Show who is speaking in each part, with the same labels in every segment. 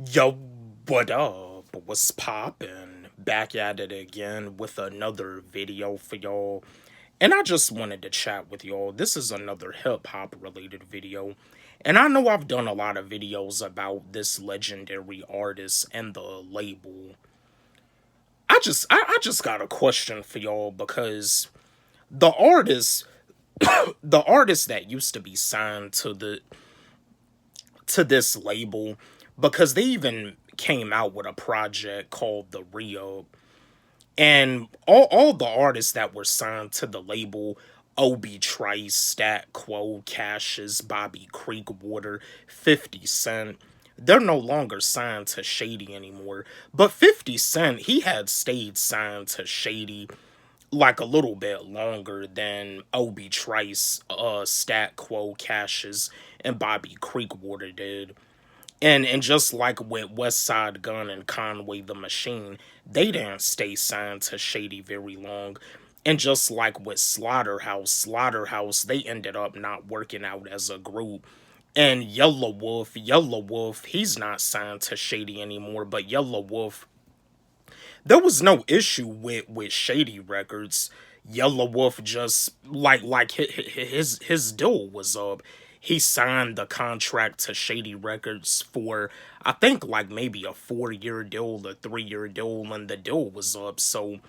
Speaker 1: Yo, what up? What's poppin'? Back at it again with another video for y'all. And I just wanted to chat with y'all. This is another hip hop related video. And I know I've done a lot of videos about this legendary artist and the label. I just got a question for y'all because the artist the artist that used to be signed to this label, because they even came out with a project called The Rio, and all the artists that were signed to the label, Obi Trice, Stat Quo, Cassius, Bobby Creekwater, 50 Cent, they're no longer signed to Shady anymore. But 50 Cent, he had stayed signed to Shady like a little bit longer than Obi Trice, Stat Quo, Cassius, and Bobby Creekwater did. And just like with West Side Gun and Conway the Machine, they didn't stay signed to Shady very long. And just like with Slaughterhouse, they ended up not working out as a group. And Yellow Wolf, he's not signed to Shady anymore, but Yellow Wolf, there was no issue with Shady Records. Yellow Wolf just like his deal was up. He signed the contract to Shady Records for, I think, like maybe a 4-year deal, a 3-year deal, and the deal was up. So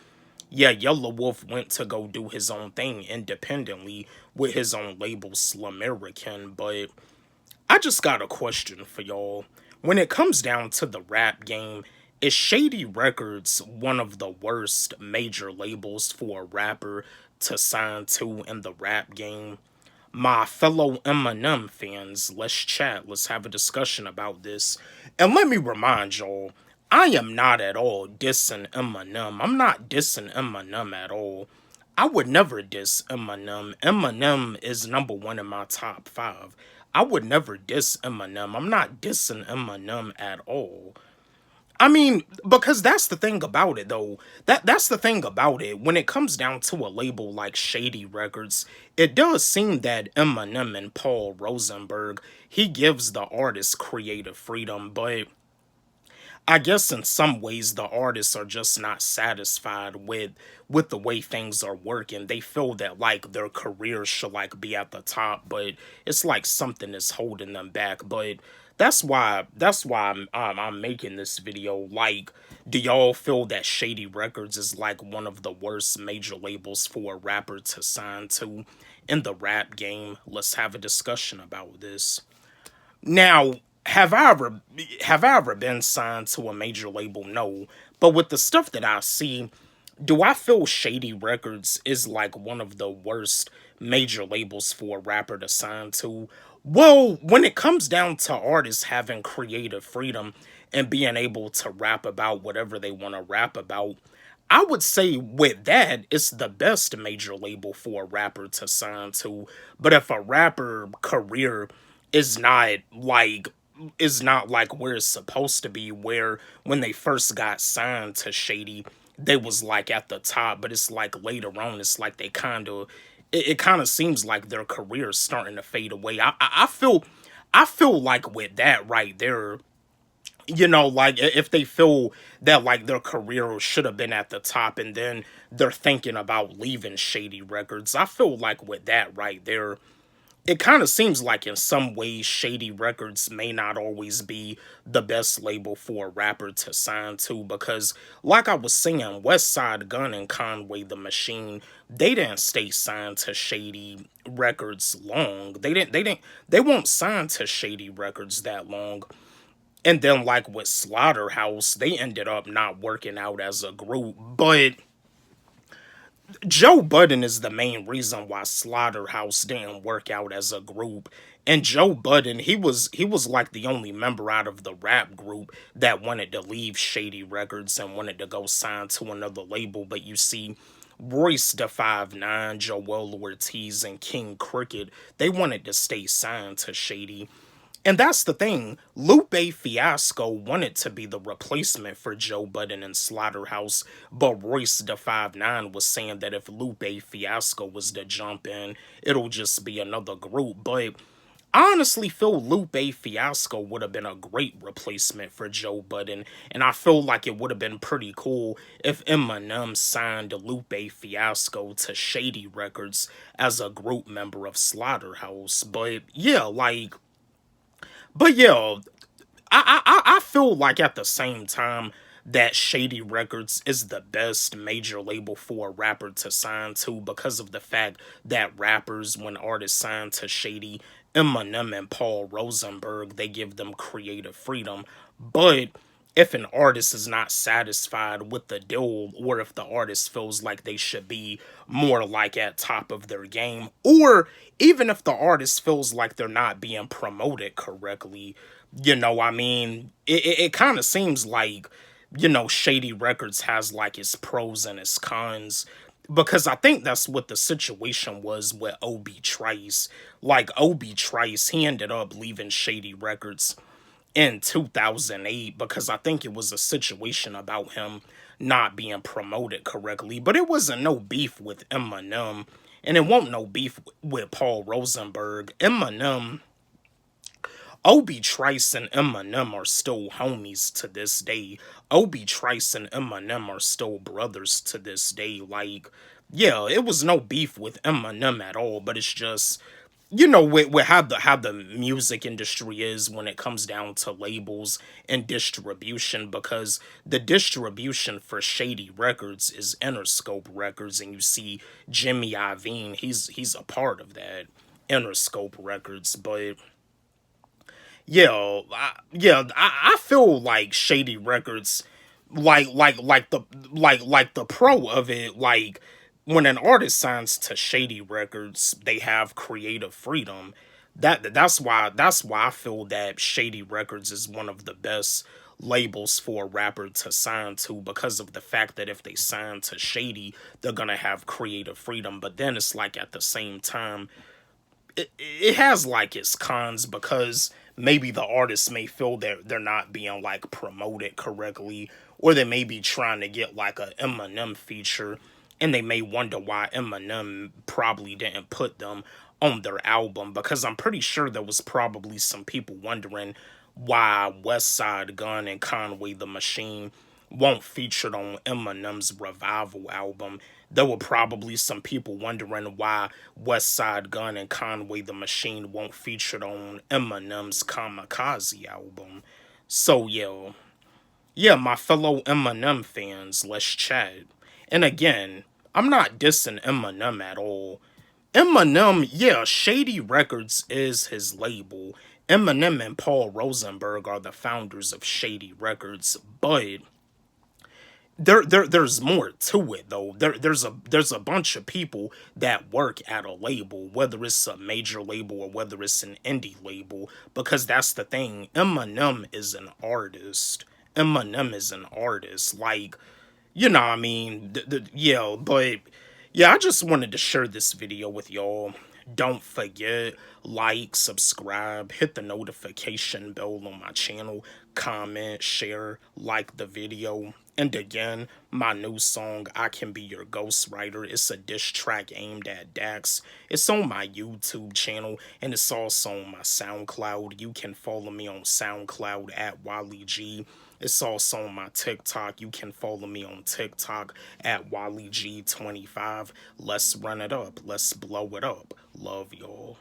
Speaker 1: yeah, Yellow Wolf went to go do his own thing independently with his own label Slamerican. But I just got a question for y'all. When it comes down to the rap game, is Shady Records one of the worst major labels for a rapper to sign to in the rap game? My fellow Eminem fans, let's chat, let's have a discussion about this. And let me remind y'all, I am not at all dissing Eminem. I'm not dissing Eminem at all. I would never diss Eminem. Eminem is number one in my top five. I would never diss Eminem. I'm not dissing Eminem at all. I mean, because that's the thing about it, though. That's the thing about it. When it comes down to a label like Shady Records, it does seem that Eminem and Paul Rosenberg, he gives the artist creative freedom, but I guess in some ways the artists are just not satisfied with the way things are working. They feel that like their career should like be at the top, but it's like something is holding them back. But that's why I'm making this video. Like, do y'all feel that Shady Records is like one of the worst major labels for a rapper to sign to in the rap game? Let's have a discussion about this. Now, have I ever been signed to a major label? No. But with the stuff that I see, do I feel Shady Records is like one of the worst major labels for a rapper to sign to? Well, when it comes down to artists having creative freedom and being able to rap about whatever they want to rap about, I would say with that, it's the best major label for a rapper to sign to. But if a rapper career is not like where it's supposed to be, where when they first got signed to Shady, they was like at the top, but it's like later on, it's like they kind of, it kind of seems like their career is starting to fade away. I feel like with that right there, like if they feel that like their career should have been at the top and then they're thinking about leaving Shady Records, I feel like with that right there, it kind of seems like in some ways Shady Records may not always be the best label for a rapper to sign to, because like I was saying, West Side Gun and Conway the Machine, they didn't stay signed to Shady Records long. They won't sign to Shady Records that long. And then like with Slaughterhouse, they ended up not working out as a group. But Joe Budden is the main reason why Slaughterhouse didn't work out as a group. And Joe Budden, he was like the only member out of the rap group that wanted to leave Shady Records and wanted to go sign to another label. But you see, Royce da 5'9", Joel Ortiz, and King Cricket, they wanted to stay signed to Shady. And that's the thing. Lupe Fiasco wanted to be the replacement for Joe Budden and Slaughterhouse, but Royce da 5'9" was saying that if Lupe Fiasco was to jump in, it'll just be another group. But I honestly feel Lupe Fiasco would have been a great replacement for Joe Budden, and I feel like it would have been pretty cool if Eminem signed Lupe Fiasco to Shady Records as a group member of Slaughterhouse. But yeah, I feel like at the same time that Shady Records is the best major label for a rapper to sign to because of the fact that rappers, when artists sign to Shady, Eminem and Paul Rosenberg, they give them creative freedom. But if an artist is not satisfied with the deal, or if the artist feels like they should be more like at top of their game, or even if the artist feels like they're not being promoted correctly, I mean, it kind of seems like, Shady Records has like its pros and its cons. Because I think that's what the situation was with Obi Trice. Like, Obi Trice, he ended up leaving Shady Records in 2008 because I think it was a situation about him not being promoted correctly. But it wasn't no beef with Eminem, and it won't no beef with Paul Rosenberg. Obi Trice and Eminem are still homies to this day. Obi Trice and Eminem are still brothers to this day. Like, yeah, it was no beef with Eminem at all, but it's just, with how the music industry is when it comes down to labels and distribution, because the distribution for Shady Records is Interscope Records, and you see Jimmy Iovine, he's a part of that Interscope Records. But I feel like Shady Records, like the pro of it, like when an artist signs to Shady Records, they have creative freedom. That's why I feel that Shady Records is one of the best labels for a rapper to sign to, because of the fact that if they sign to Shady, they're gonna have creative freedom. But then it's like at the same time, it has like its cons, because maybe the artists may feel that they're not being like promoted correctly, or they may be trying to get like a Eminem feature, and they may wonder why Eminem probably didn't put them on their album, because I'm pretty sure there was probably some people wondering why West Side Gun and Conway the Machine won't featured on Eminem's Revival album. There were probably some people wondering why West Side Gun and Conway the Machine won't featured on Eminem's Kamikaze album. So yeah, my fellow Eminem fans, let's chat. And again, I'm not dissing Eminem at all. Eminem, yeah, Shady Records is his label. Eminem and Paul Rosenberg are the founders of Shady Records, but there's more to it though. There's a bunch of people that work at a label, whether it's a major label or whether it's an indie label, because that's the thing. Eminem is an artist. Eminem is an artist. Like, what I mean, yeah, but yeah, I just wanted to share this video with y'all. Don't forget, like, subscribe, hit the notification bell on my channel, comment, share, like the video. And again, my new song, I Can Be Your Ghostwriter, it's a diss track aimed at Dax. It's on my YouTube channel, and it's also on my SoundCloud. You can follow me on SoundCloud at Wally G. It's also on my TikTok. You can follow me on TikTok at WallyG25. Let's run it up. Let's blow it up. Love y'all.